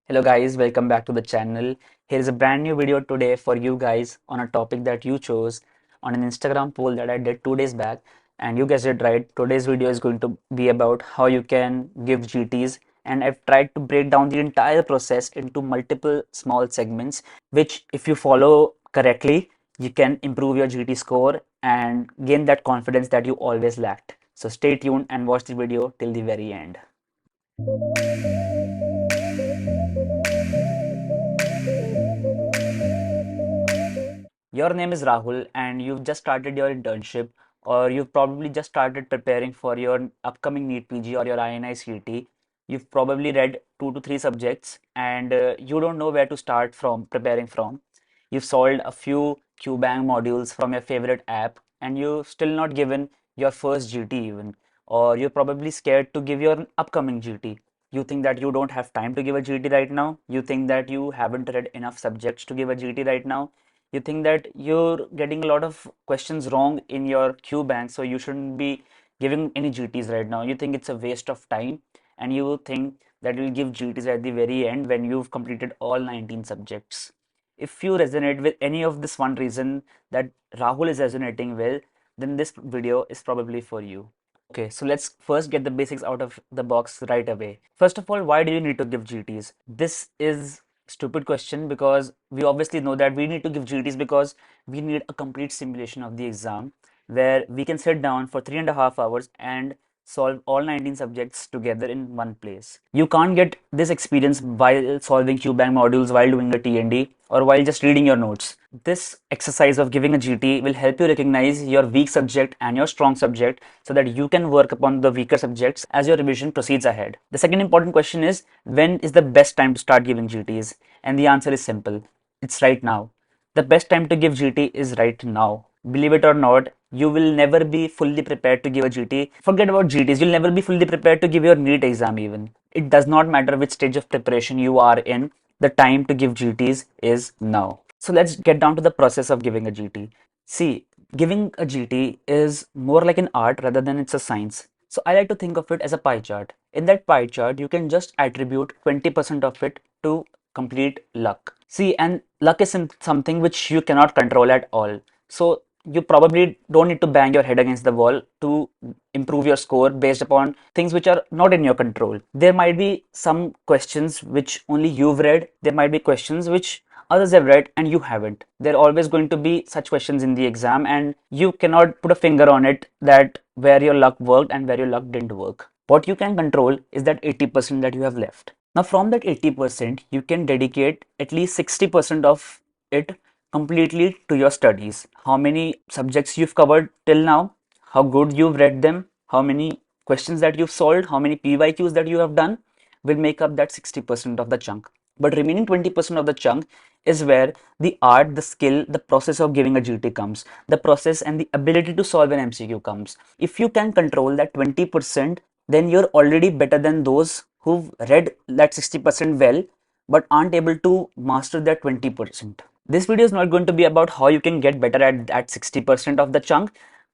Hello guys, welcome back to the channel. Here is a brand new video today for you guys on a topic that you chose on an Instagram poll that I did 2 days back. And you guessed it right. Today's video is going to be about how you can give GTs. And I've tried to break down the entire process into multiple small segments, which if you follow correctly, you can improve your GT score and gain that confidence that you always lacked. So stay tuned and watch the video till the very end. Your name is Rahul, and you've just started your internship, or you've probably just started preparing for your upcoming NEET PG or your INICET. You've probably read 2 to 3 subjects, and you don't know where to start from preparing from. You've solved a few QBank modules from your favorite app, and you've still not given your first GT even, or you're probably scared to give your upcoming GT. You think that you don't have time to give a GT right now. You think that you haven't read enough subjects to give a GT right now. You think that you're getting a lot of questions wrong in your Q bank, so you shouldn't be giving any GTs right now. You think it's a waste of time, and you think that you'll give GTs at the very end when you've completed all 19 subjects. If you resonate with any of this one reason that Rahul is resonating with, then this video is probably for you. Okay, so let's first get the basics out of the box right away. First of all, why do you need to give GTs? This is stupid question because we obviously know that we need to give GTs because we need a complete simulation of the exam where we can sit down for 3.5 hours and solve all 19 subjects together in one place. You can't get this experience while solving QBank modules, while doing a TND, or while just reading your notes. This exercise of giving a GT will help you recognize your weak subject and your strong subject so that you can work upon the weaker subjects as your revision proceeds ahead. The second important question is, when is the best time to start giving GTs? And the answer is simple. It's right now. The best time to give GT is right now. Believe it or not, you will never be fully prepared to give a GT. Forget about GTs, you'll never be fully prepared to give your NEET exam even. It does not matter which stage of preparation you are in, the time to give GTs is now. So let's get down to the process of giving a GT. See, giving a GT is more like an art rather than it's a science. So I like to think of it as a pie chart. In that pie chart, you can just attribute 20% of it to complete luck. See, and luck is something which you cannot control at all. So you probably don't need to bang your head against the wall to improve your score based upon things which are not in your control. There might be some questions which only you've read. There might be questions which others have read and you haven't. There are always going to be such questions in the exam, and you cannot put a finger on it that where your luck worked and where your luck didn't work. What you can control is that 80% that you have left. Now, from that 80%, you can dedicate at least 60% of it completely to your studies. How many subjects you've covered till now, how good you've read them, how many questions that you've solved, how many PYQs that you have done will make up that 60% of the chunk. But remaining 20% of the chunk is where the art, the skill, the process of giving a GT comes. The process and the ability to solve an MCQ comes. If you can control that 20%, then you're already better than those who've read that 60% well but aren't able to master that 20%. This video is not going to be about how you can get better at that 60% of the chunk,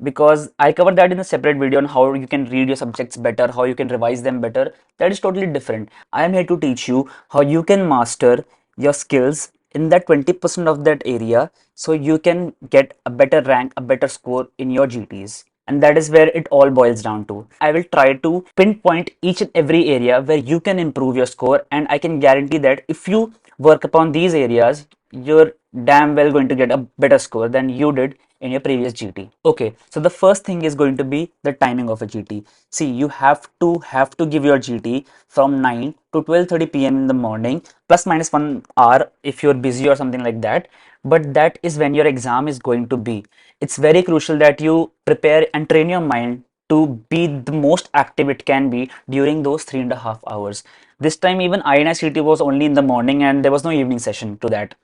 because I covered that in a separate video on how you can read your subjects better, how you can revise them better. That is totally different. I am here to teach you how you can master your skills in that 20% of that area so you can get a better rank, a better score in your GTs. And that is where it all boils down to. I will try to pinpoint each and every area where you can improve your score, and I can guarantee that if you work upon these areas, you're damn well going to get a better score than you did in your previous GT. Okay, so the first thing is going to be the timing of a GT. See, you have to give your GT from 9 to 12:30 p.m. in the morning, plus minus 1 hour if you're busy or something like that. But that is when your exam is going to be. It's very crucial that you prepare and train your mind to be the most active it can be during those 3.5 hours. This time, even INICET was only in the morning and there was no evening session to that.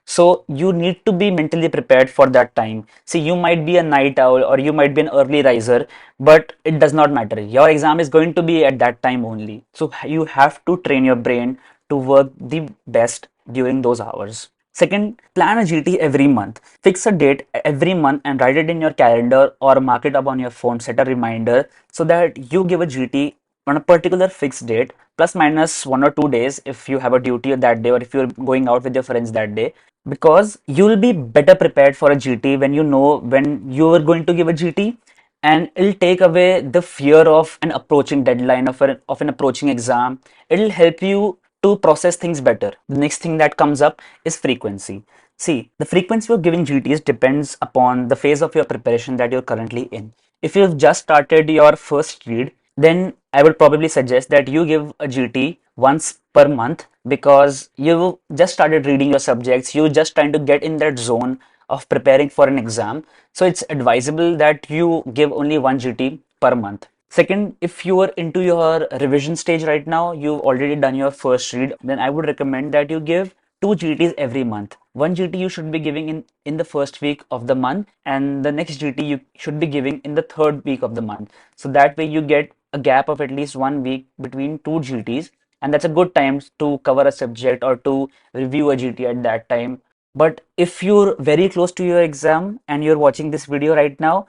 So you need to be mentally prepared for that time. See, you might be a night owl or you might be an early riser, but it does not matter. Your exam is going to be at that time only. So you have to train your brain to work the best during those hours. Second, plan a GT every month. Fix a date every month and write it in your calendar or mark it up on your phone. Set a reminder so that you give a GT on a particular fixed date, plus minus 1 or 2 days if you have a duty that day or if you're going out with your friends that day, because you will be better prepared for a GT when you know when you are going to give a GT, and it'll take away the fear of an approaching deadline of an approaching exam. It'll help you to process things better. The next thing that comes up is frequency. See, the frequency of giving GTs depends upon the phase of your preparation that you're currently in. If you've just started your first read, then I would probably suggest that you give a GT once per month, because you just started reading your subjects, you're just trying to get in that zone of preparing for an exam. So it's advisable that you give only one GT per month. Second, if you are into your revision stage right now, you've already done your first read, then I would recommend that you give two GTs every month. One GT you should be giving in the first week of the month, and the next GT you should be giving in the third week of the month. So that way you get a gap of at least 1 week between two GTs, and that's a good time to cover a subject or to review a GT at that time. But if you're very close to your exam and you're watching this video right now,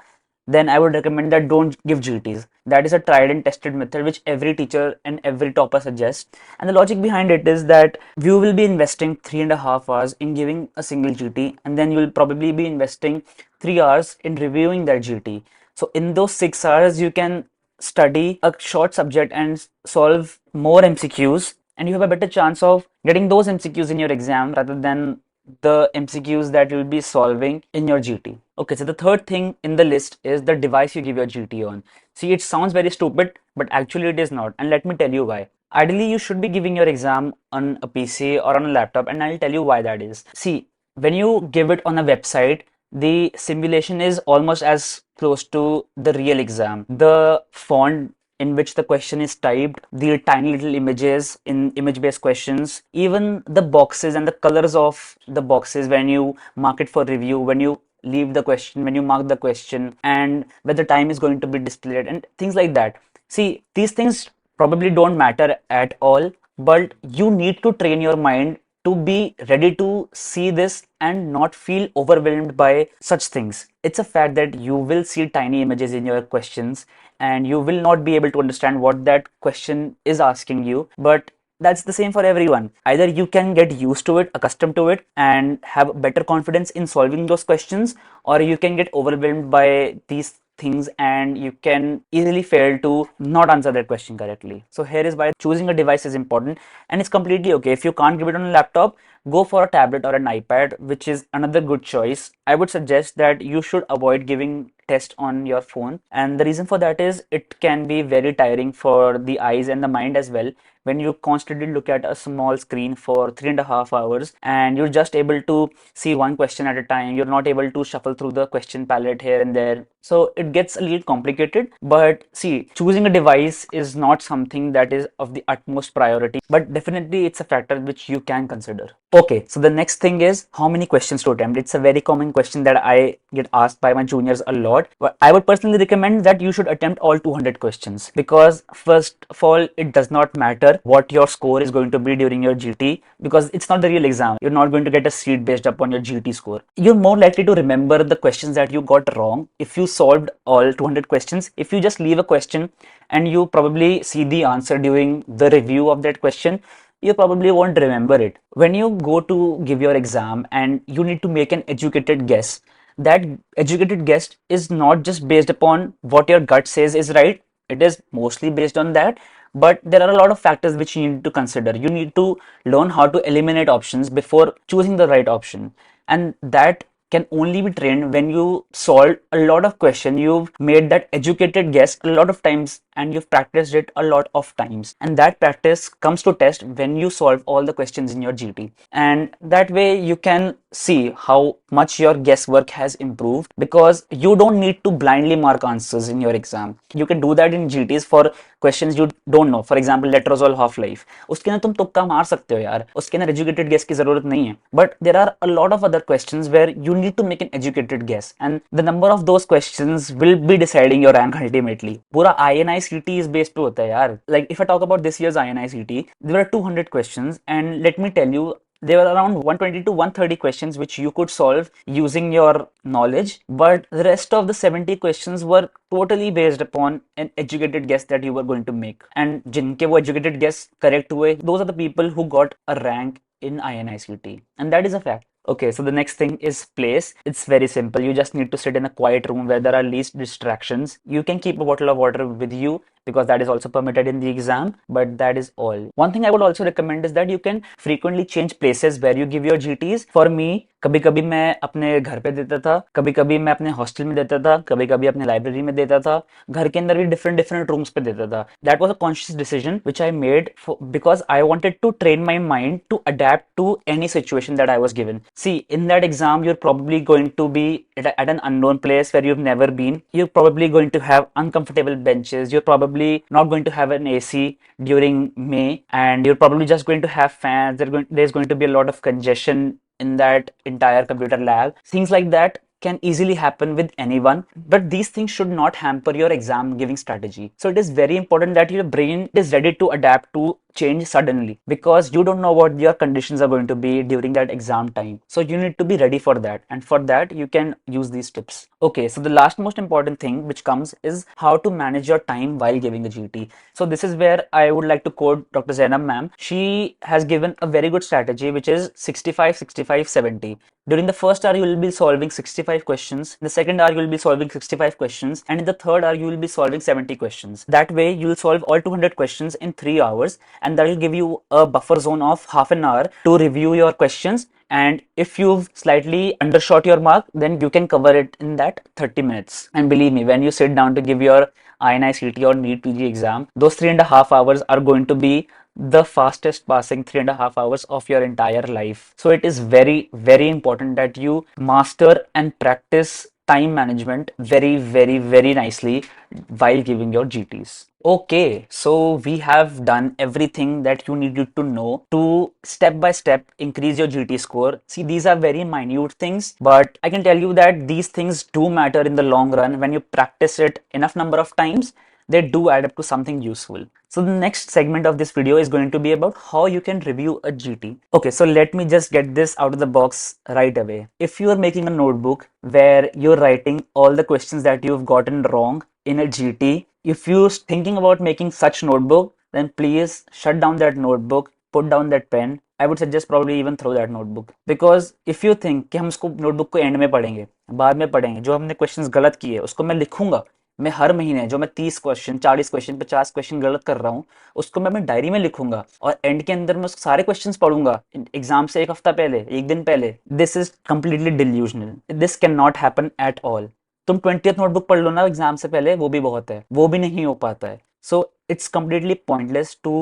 then I would recommend that don't give GTs. That is a tried and tested method which every teacher and every topper suggests. And the logic behind it is that you will be investing 3.5 hours in giving a single GT, and then you will probably be investing 3 hours in reviewing that GT. So in those 6 hours, you can study a short subject and solve more MCQs, and you have a better chance of getting those MCQs in your exam rather than the MCQs that you'll be solving in your GT. Okay, so the third thing in the list is the device you give your GT on. See, it sounds very stupid, but actually it is not, and let me tell you why. Ideally, you should be giving your exam on a PC or on a laptop, and I'll tell you why that is. See, when you give it on a website, the simulation is almost as close to the real exam. The font in which the question is typed, the tiny little images in image-based questions, even the boxes and the colors of the boxes when you mark it for review, when you leave the question, when you mark the question, and where the time is going to be displayed, and things like that. See, these things probably don't matter at all, but you need to train your mind to be ready to see this and not feel overwhelmed by such things. It's a fact that you will see tiny images in your questions and you will not be able to understand what that question is asking you, but that's the same for everyone. Either you can get used to it, accustomed to it, and have better confidence in solving those questions, or you can get overwhelmed by these things and you can easily fail to not answer that question correctly. So here is why choosing a device is important, and it's completely okay. If you can't give it on a laptop, go for a tablet or an iPad, which is another good choice. I would suggest that you should avoid giving tests on your phone, and the reason for that is it can be very tiring for the eyes and the mind as well when you constantly look at a small screen for 3.5 hours and you're just able to see one question at a time. You're not able to shuffle through the question palette here and there. So it gets a little complicated. But see, choosing a device is not something that is of the utmost priority, but definitely it's a factor which you can consider. Okay, so the next thing is how many questions to attempt. It's a very common question that I get asked by my juniors a lot. But I would personally recommend that you should attempt all 200 questions, because first of all, it does not matter what your score is going to be during your GT, because it's not the real exam. You're not going to get a seat based upon your GT score. You're more likely to remember the questions that you got wrong if you solved all 200 questions. If you just leave a question and you probably see the answer during the review of that question, you probably won't remember it. When you go to give your exam and you need to make an educated guess, that educated guess is not just based upon what your gut says is right, it is mostly based on that, but there are a lot of factors which you need to consider. You need to learn how to eliminate options before choosing the right option, and that can only be trained when you solve a lot of questions. You've made that educated guess a lot of times and you've practiced it a lot of times, and that practice comes to test when you solve all the questions in your GT, and that way you can see how much your guesswork has improved, because you don't need to blindly mark answers in your exam. You can do that in GTs for questions you don't know. For example, letrozole half life, उसके ना तुम तुक्का मार सकते हो यार, उसके ना educated guess की जरूरत नहीं है. But there are a lot of other questions where you need to make an educated guess, and the number of those questions will be deciding your rank ultimately. पूरा INICET is based पे होता है यार. Like if I talk about this year's INICET, there were 200 questions, and let me tell you, there were around 120 to 130 questions which you could solve using your knowledge, but the rest of the 70 questions were totally based upon an educated guess that you were going to make. And जिनके वो educated guess correct हुए, those are the people who got a rank in INICET, and that is a fact. Okay, so the next thing is place. It's very simple. You just need to sit in a quiet room where there are least distractions. You can keep a bottle of water with you because that is also permitted in the exam, but that is all. One thing I would also recommend is that you can frequently change places where you give your GTs. For me, कभी कभी मैं अपने घर पे देता था, कभी कभी मैं अपने हॉस्टल में देता था, कभी कभी अपने लाइब्रेरी में देता था, घर के अंदर भी डिफरेंट डिफरेंट रूम्स पे देता था. That was a conscious decision which I made because I wanted to train my mind to adapt to any situation that I was given. See, in that exam, you're probably going to be at an unknown place where you've never been. You're probably going to have uncomfortable benches. You're probably not going to have an AC during May, and you're probably just going to have fans. There's going to be a lot of congestion in that entire computer lab. Things like that can easily happen with anyone, but these things should not hamper your exam giving strategy. So it is very important that your brain is ready to adapt to change suddenly, because you don't know what your conditions are going to be during that exam time. So you need to be ready for that, and for that you can use these tips. Okay, so the last most important thing which comes is how to manage your time while giving a GT. So this is where I would like to quote Dr. Zainab ma'am. She has given a very good strategy which is 65 65 70. During the first hour, you will be solving 65 questions. In the second hour, you will be solving 65 questions. And in the third hour, you will be solving 70 questions. That way, you will solve all 200 questions in 3 hours. And that will give you a buffer zone of half an hour to review your questions. And if you've slightly undershot your mark, then you can cover it in that 30 minutes. And believe me, when you sit down to give your INICET or NEET PG exam, those 3.5 hours are going to be the fastest passing 3.5 hours of your entire life. So it is very, very important that you master and practice time management very, very, very nicely while giving your GTs. Okay, so we have done everything that you needed to know to step by step increase your GT score. See, these are very minute things, but I can tell you that these things do matter in the long run. When you practice it enough number of times, they do add up to something useful. So the next segment of this video is going to be about how you can review a GT. Okay, so let me just get this out of the box right away. If you are making a notebook where you're writing all the questions that you've gotten wrong in a GT, if you're thinking about making such notebook, then please shut down that notebook, put down that pen. I would suggest probably even throw that notebook, because if you think कि हम इसको notebook को end में पढ़ेंगे, बाद में पढ़ेंगे, जो हमने questions गलत किए उसको मैं लिखूंगा, मैं हर महीने जो मैं 30 क्वेश्चन 40 क्वेश्चन 50 क्वेश्चन गलत कर रहा हूँ उसको मैं अपनी डायरी में लिखूंगा, और एंड के अंदर मैं उस सारे क्वेश्चंस पढ़ूंगा एग्जाम से एक हफ्ता पहले, एक दिन पहले. This is completely delusional. This can not happen at all. तुम 20th नोटबुक पढ़ लो ना एग्जाम से पहले, वो भी बहुत है, वो भी नहीं हो पाता है. So it's completely pointless to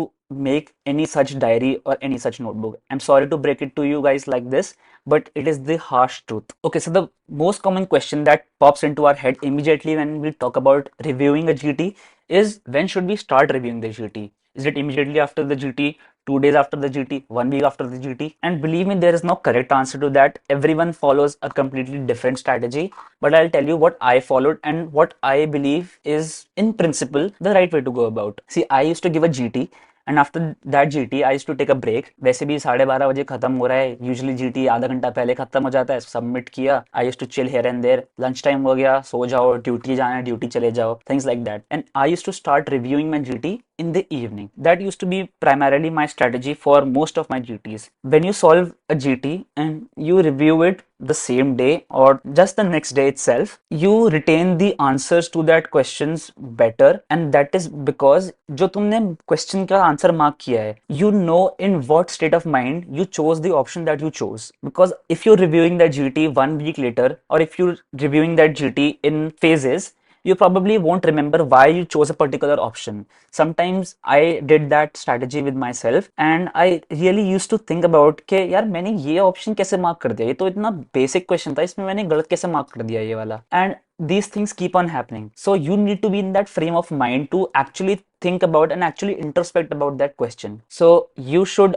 make any such diary or any such notebook. I'm sorry to break it to you guys like this, but it is the harsh truth. Okay, so the most common question that pops into our head immediately when we talk about reviewing a GT is, when should we start reviewing the GT? Is it immediately after the GT, 2 days after the GT, 1 week after the GT? And believe me, there is no correct answer to that. Everyone follows a completely different strategy, but I'll tell you what I followed and what I believe is in principle the right way to go about. See, I used to give a GT, and after that GT I used to take a break. वैसे भी 12:30 बजे खत्म हो रहा है, usually GT आधा घंटा पहले खत्म हो जाता है. सबमिट किया, I used to chill here and there. Lunch time हो गया, सो जाओ, ड्यूटी जाना है ड्यूटी चले जाओ, things like that. And I used to start reviewing my GT in the evening. That used to be primarily my strategy for most of my GTs. When you solve a GT and you review it the same day or just the next day itself, you retain the answers to that questions better, and that is because जो तुमने question का answer mark किया है, you know in what state of mind you chose the option that you chose. Because if you're reviewing that GT 1 week later, or if you're reviewing that GT in phases, you probably won't remember why you chose a particular option. Sometimes I did that strategy with myself and I really used to think about कि यार मैंने ये option कैसे mark कर दिया, ये तो इतना बेसिक क्वेश्चन था, इसमें मैंने गलत कैसे मार्क कर दिया ये वाला. And these things keep on happening, so you need to be in that frame of mind to actually think about and actually introspect about that question. So you should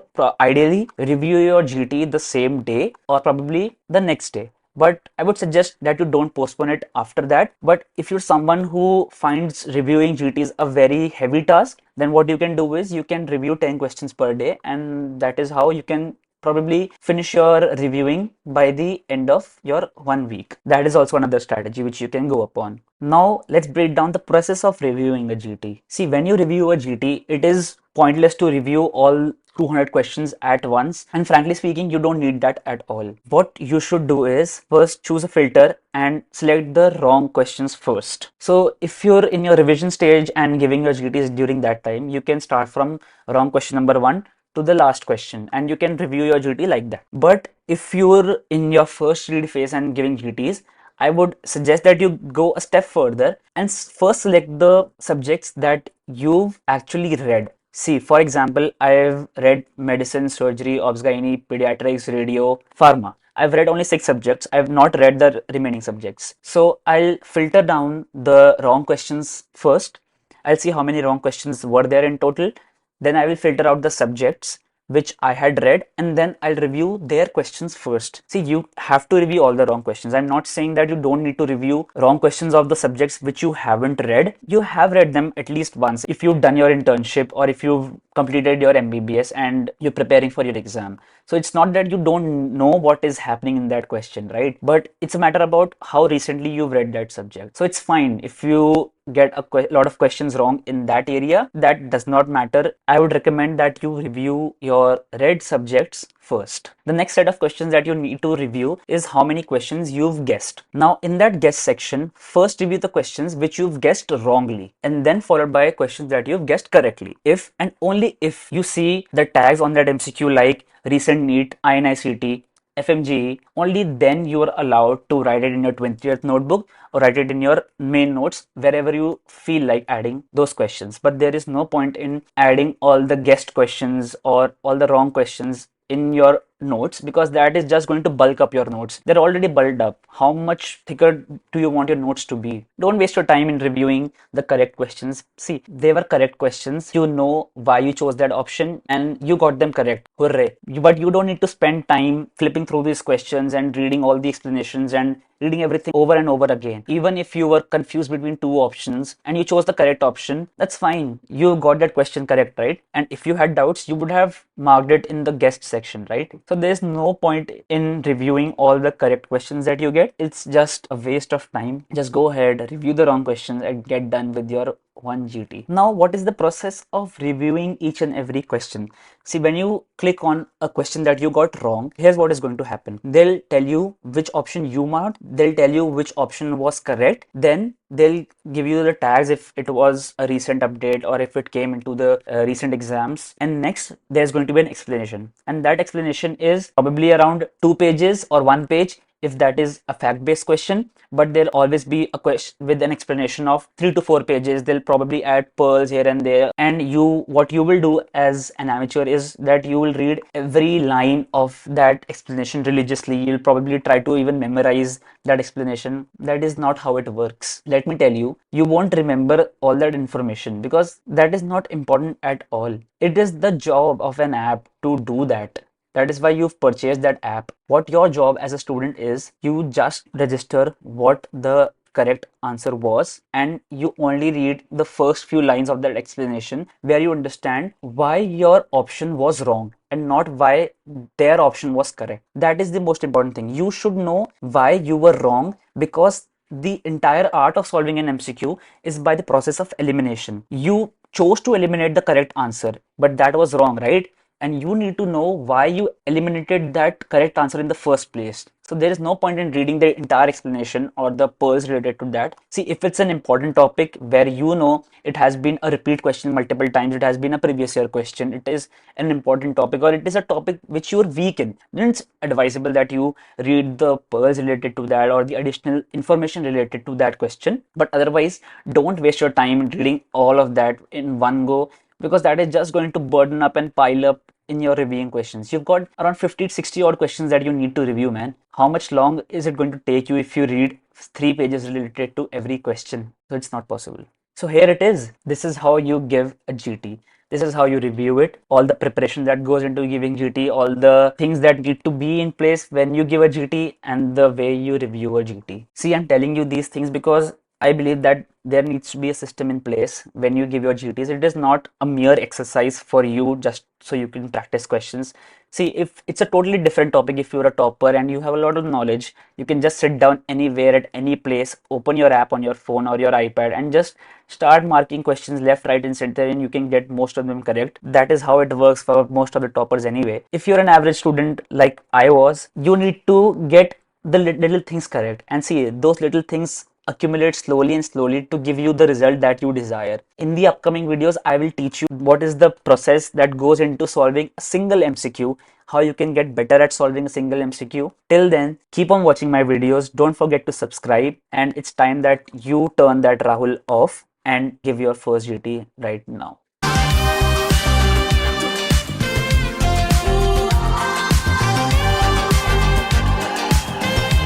ideally review your GT the same day or probably the next day, but I would suggest that you don't postpone it after that. But if you're someone who finds reviewing GTs a very heavy task, then what you can do is you can review 10 questions per day, and that is how you can probably finish your reviewing by the end of your 1 week. That is also another strategy which you can go upon. Now let's break down the process of reviewing a GT. See, when you review a GT, it is pointless to review all 200 questions at once, and frankly speaking, you don't need that at all. What you should do is first choose a filter and select the wrong questions first. So if you're in your revision stage and giving your GTs during that time, you can start from wrong question number 1 to the last question, and you can review your GT like that. But if you're in your first read phase and giving GTs, I would suggest that you go a step further and first select the subjects that you've actually read. See, for example, I've read medicine, surgery, obs-gynae, pediatrics, radio, pharma. I've read only 6 subjects. I've not read the remaining subjects. So I'll filter down the wrong questions first. I'll see how many wrong questions were there in total. Then I will filter out the subjects which I had read, and then I'll review their questions first. See, you have to review all the wrong questions. I'm not saying that you don't need to review wrong questions of the subjects which you haven't read. You have read them at least once if you've done your internship or if you've completed your MBBS and you're preparing for your exam. So it's not that you don't know what is happening in that question, right? But it's a matter about how recently you've read that subject. So it's fine if you get a lot of questions wrong in that area. That does not matter. I would recommend that you review your read subjects first. The next set of questions that you need to review is how many questions you've guessed. Now in that guess section, first review the questions which you've guessed wrongly, and then followed by questions that you've guessed correctly. If and only if you see the tags on that MCQ like recent NEET, INICET, FMGE, only then you are allowed to write it in your 20th notebook or write it in your main notes wherever you feel like adding those questions. But there is no point in adding all the guessed questions or all the wrong questions in your notes, because that is just going to bulk up your notes. They're already bulked up. How much thicker do you want your notes to be? Don't waste your time in reviewing the correct questions. See, they were correct questions. You know why you chose that option and you got them correct. Hooray. But you don't need to spend time flipping through these questions and reading all the explanations and reading everything over and over again. Even if you were confused between 2 options and you chose the correct option, that's fine. You got that question correct, right? And if you had doubts, you would have marked it in the guessed section, right? So there's no point in reviewing all the correct questions that you get. It's just a waste of time. Just go ahead, review the wrong questions and get done with your 1 GT. Now, what is the process of reviewing each and every question? See, when you click on a question that you got wrong, here's what is going to happen. They'll tell you which option you marked. They'll tell you which option was correct. Then they'll give you the tags if it was a recent update or if it came into the recent exams. And next, there's going to be an explanation. And that explanation is probably around 2 pages or 1 page if that is a fact-based question, but there'll always be a question with an explanation of 3 to 4 pages. They'll probably add pearls here and there, and what you will do as an amateur is that you will read every line of that explanation religiously. You'll probably try to even memorize that explanation. That is not how it works. Let me tell you, you won't remember all that information because that is not important at all. It is the job of an app to do that. That is why you've purchased that app. What your job as a student is, you just register what the correct answer was and you only read the first few lines of that explanation where you understand why your option was wrong and not why their option was correct. That is the most important thing. You should know why you were wrong, because the entire art of solving an MCQ is by the process of elimination. You chose to eliminate the correct answer, but that was wrong, right? And you need to know why you eliminated that correct answer in the first place. So there is no point in reading the entire explanation or the pearls related to that. See, if it's an important topic where you know it has been a repeat question multiple times, it has been a previous year question, it is an important topic, or it is a topic which you're weak in, then it's advisable that you read the pearls related to that or the additional information related to that question. But otherwise, don't waste your time reading all of that in one go, because that is just going to burden up and pile up in your reviewing questions. You've got around 50 to 60 odd questions that you need to review, man. How much long is it going to take you if you read 3 pages related to every question? So it's not possible. So here it is. This is how you give a GT. This is how you review it. All the preparation that goes into giving GT, all the things that need to be in place when you give a GT, and the way you review a GT. See, I'm telling you these things because I believe that there needs to be a system in place when you give your GTs. It is not a mere exercise for you just so you can practice questions. See, if it's a totally different topic, if you're a topper and you have a lot of knowledge, you can just sit down anywhere at any place, open your app on your phone or your iPad, and just start marking questions left, right, and center, and you can get most of them correct. That is how it works for most of the toppers anyway. If you're an average student like I was, you need to get the little things correct, and see, those little things accumulate slowly and slowly to give you the result that you desire. In the upcoming videos, I will teach you what is the process that goes into solving a single MCQ, how you can get better at solving a single MCQ. Till then, keep on watching my videos. Don't forget to subscribe, and it's time that you turn that Rahul off and give your first GT right now.